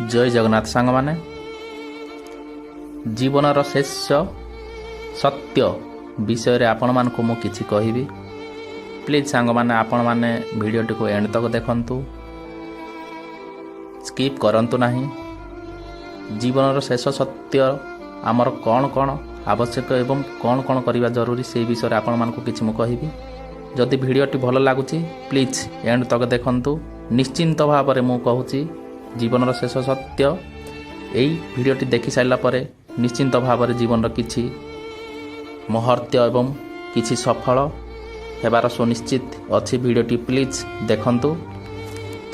जय जगन्नाथ सांग माने जीवनर शेष सत्य विषय आपण मान को मु किछि कहिबी। प्लीज सांग माने आपण माने वीडियोटी को एंड तक देखंतु, स्किप करंतु नाही। जीवनर शेष सत्य आमर कौन कौन आवश्यक एवं कौन कौन करवा जरूरी से विषय आपण मान को किछि मु कहिबी। जदि वीडियोटी भल लागुछि प्लीज एंड तक देखंतु। निश्चिंत भाव में मु कहूछि जीवनर शेष सत्य यही भिडियोटी देखि सारा पर निश्चिंत भाव में जीवन किछि मुहूर्त एवं किछि सफल हेबार सुनिश्चित अच्छी भिडियोटी प्लीज देखंतु।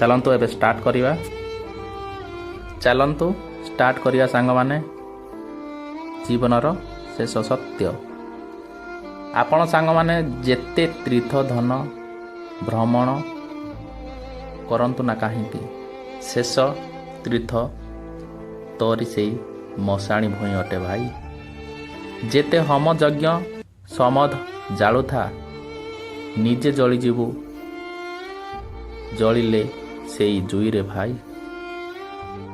चलंतु एबे स्टार्ट करिवा। चलंतु स्टार्ट करिया सांग माने जीवनर शेष सत्य। आपण सांग माने जेते तीर्थ धन भ्रमण करंतु ना काहींकी शेष तीर्थ तोरी से मशाणी भूई अटे भाई। जेते होम यज्ञ समध जालुथा निजे जली जीवु जलिले से जुई रे भाई।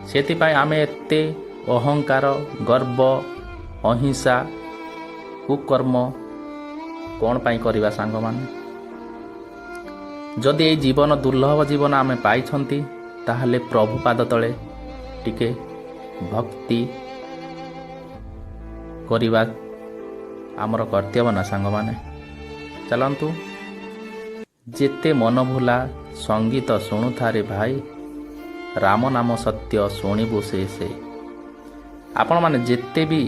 सेतिपाई आमे एते अहंकार गर्व अहिंसा कुकर्म कौन पाई करिवा सांग माने। जदि ये जीवन दुर्लभ जीवन आमे पाइछंती ताहले प्रभु पाद तले टिके भक्ति करिवा आमर कर्तव्य ना सांग माने। चलंतु जेते मन भुला संगीत शुणुथारे भाई राम नाम सत्य शुणिबु से आपण माने जेते भी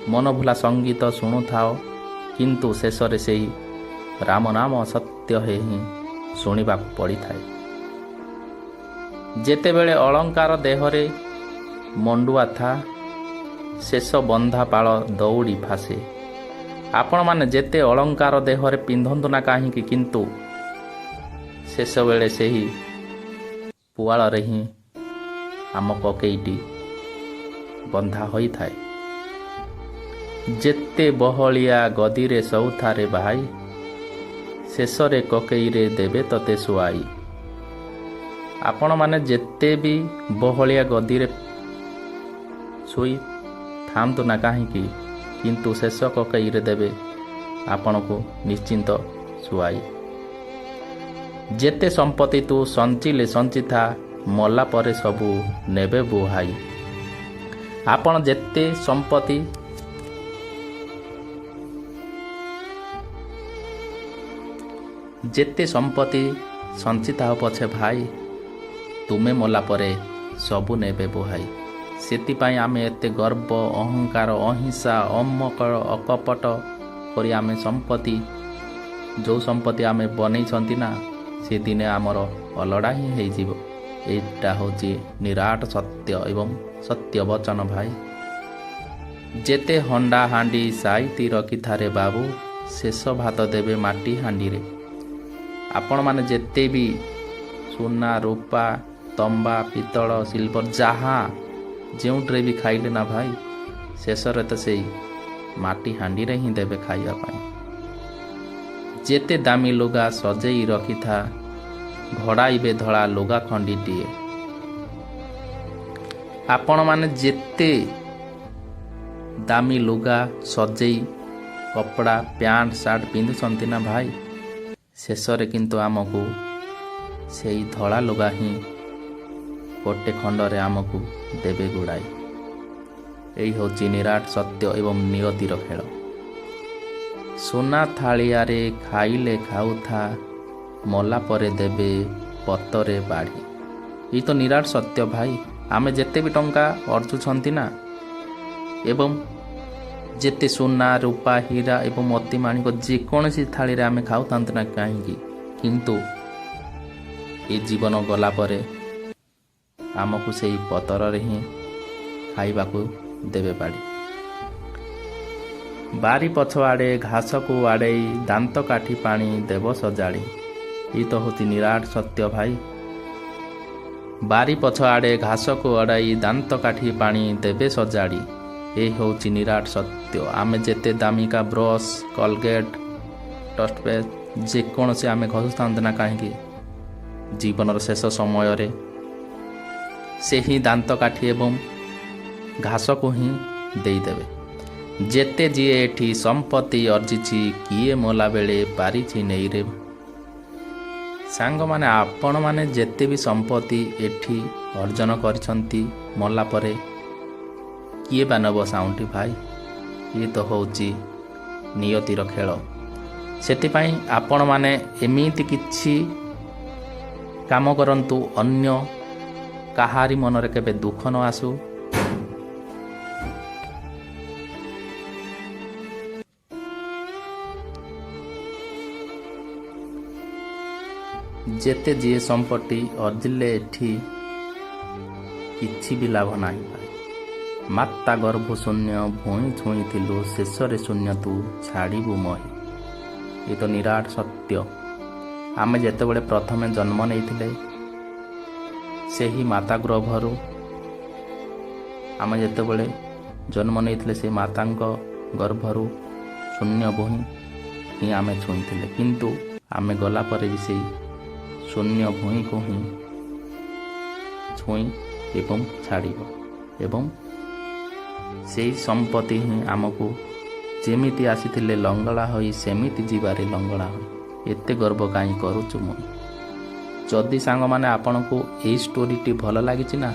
मन भुला संगीत शुणुथाओ किंतु शेष रे सेही राम नाम सत्य हे ही शुणिबा पड़ी थाए। जेते बेले अलंकार देहरे मंडुआ था शेष बंधा पाल दौड़ी फासे। आपण माने जेते अलंकार देहरे पिंधंतु ना काहींकी किंतु शेष बेले सेही पुआल रे ही आम ककेईटी बंधा होई थाए। जेते बहलिया गदीरे सौथारे भाई शेषरे ककेईरे देबे तते सुआई। आपण माने जेते भी बहलिया गदीरे सोई थांतु ना काहींकी किंतु शेष ककेईरे देबे आपण को निश्चिंत सुआई। जेते संपत्ति तू संचिले संचिथा मला परे सबू नेबे बुहाई। आपण जेते संपत्ति जेते संपत्ति संचिता हो पछे भाई तुमे मला परे सबू नेबे बुहाई। सेतिपाई आमे एते गर्व अहंकार अहिंसा अमकर अकपट करी आमे संपत्ति जो संपत्ति आमे बनै छंती ना से दिने आमर अलड़ा ही हेई जीवो। एटा होची निराट सत्य एवं सत्य वचन भाई। जेते हंडा हांडी साइती रखी थारे बाबू शेष भात देबे माटी हांडी रे। आपण माने जेते भी सोना रूपा तंबा पितल सिल्वर जहाँ जोट्रे भी खाइले ना भाई शेष रे तो से माटी हांडी रे ही देबे खाइया पाई। जेते दामी लुगा सजेई रखी था घड़ाइबे धड़ा लुगा खंडीटीए। आपण माने जेते दामी लुगा सजेई कपड़ा पैंट सार्ट पिंधुछंती ना भाई शेष रे किंतु आमको से धड़ा लुगा ही गोटे खंडरे आमको देबे गुड़ाई। यही होची निराट सत्य एवं नियतिर खेल। सोना थालियारे खाइले खाउथा मला परे देबे पतरे बाढ़ी। ये तो निराट सत्य भाई। आमे जेते भी टंका अर्जुछंती ना एवं जेते सोना रूपा हीरा एवं मोती माणिक जेकोसी थाली रे आमे खाऊ तांत ना काहींकी किंतु ये जीवन गला परे आमको से पतर रे ही खाइबा को देबे पाड़ी। बारी पछआड़े घास को आड़े दांत काठी पानी देव सजाड़ी। ये तो होती निराट सत्य भाई। बारी पछआड़े घास को अड़ाई दांत काठी पानी देबे सजाड़ी। ये होची निराट सत्य। आमे जेते दामिका ब्रश कोलगेट टूथपेस्ट जेकोसी आमे घसुता ना काहींकी जीवनर शेष समय रे ସେହି ଦାନ୍ତକାଠି ଏବଂ ଘାସକୁ ହିଁ ଦେଇଦେବେ। ଯେତେ ଯିଏ ଏଠି ସମ୍ପତ୍ତି ଅର୍ଜିଛି କିଏ ମଲା ବେଳେ ପାରିଛି ନେଇରେ। ସାଙ୍ଗମାନେ, ଆପଣମାନେ ଯେତେ ବି ସମ୍ପତ୍ତି ଏଠି ଅର୍ଜନ କରିଛନ୍ତି ମଲା ପରେ କିଏ ବା ନେବ ସାଉଁଟି ଭାଇ? ଇଏ ତ ହେଉଛି ନିୟତିର ଖେଳ। ସେଥିପାଇଁ ଆପଣମାନେ ଏମିତି କିଛି କାମ କରନ୍ତୁ, ଅନ୍ୟ କାହାରି ମନରେ କେବେ ଦୁଃଖ ନ ଆସୁ। ଯେତେ ଯିଏ ସମ୍ପତ୍ତି ଅର୍ଜିଲେ ଏଠି କିଛି ବି ଲାଭ ନାହିଁ ଭାଇ। ମାତା ଗର୍ଭ ଶୂନ୍ୟ ଭୁଇଁ ଛୁଇଁଥିଲୁ, ଶେଷରେ ଶୂନ୍ୟ ତୁ ଛାଡ଼ିବୁ ମହି। ଏ ତ ନିରାଟ ସତ୍ୟ। ଆମେ ଯେତେବେଳେ ପ୍ରଥମେ ଜନ୍ମ ନେଇଥିଲେ ସେହି ମାତା ଗର୍ଭରୁ ଆମେ ଯେତେବେଳେ ଜନ୍ମ ନେଇଥିଲେ ସେ ମାତାଙ୍କ ଗର୍ଭରୁ ଶୂନ୍ୟ ଭୁଇଁ ହିଁ ଆମେ ଛୁଇଁଥିଲେ, କିନ୍ତୁ ଆମେ ଗଲା ପରେ ବି ସେଇ ଶୂନ୍ୟ ଭୁଇଁକୁ ହିଁ ଛୁଇଁ ଏବଂ ଛାଡ଼ିବ ଏବଂ ସେଇ ସମ୍ପତ୍ତି ହିଁ ଆମକୁ ଯେମିତି ଆସିଥିଲେ ଲଙ୍ଗଳା ହୋଇ ସେମିତି ଯିବାରେ ଲଙ୍ଗଳା ହୋଇ। ଏତେ ଗର୍ବ କାହିଁ କରୁଛୁ ମୁଁ? ଯଦି ସାଙ୍ଗମାନେ ଆପଣଙ୍କୁ ଏଇ ଷ୍ଟୋରିଟି ଭଲ ଲାଗିଛି ନା,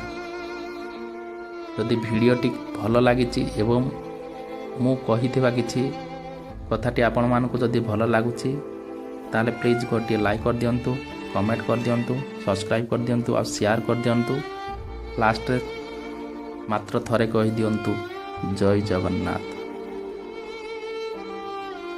ଯଦି ଭିଡ଼ିଓଟି ଭଲ ଲାଗିଛି ଏବଂ ମୁଁ କହିଥିବା କିଛି କଥାଟି ଆପଣମାନଙ୍କୁ ଯଦି ଭଲ ଲାଗୁଛି ତାହେଲେ ପ୍ଲିଜ୍ ଗୋଟିଏ ଲାଇକ୍ କରିଦିଅନ୍ତୁ, କମେଣ୍ଟ କରିଦିଅନ୍ତୁ, ସବସ୍କ୍ରାଇବ୍ କରିଦିଅନ୍ତୁ ଆଉ ସେୟାର କରିଦିଅନ୍ତୁ। ଲାଷ୍ଟରେ ମାତ୍ର ଥରେ କହିଦିଅନ୍ତୁ ଜୟ ଜଗନ୍ନାଥ।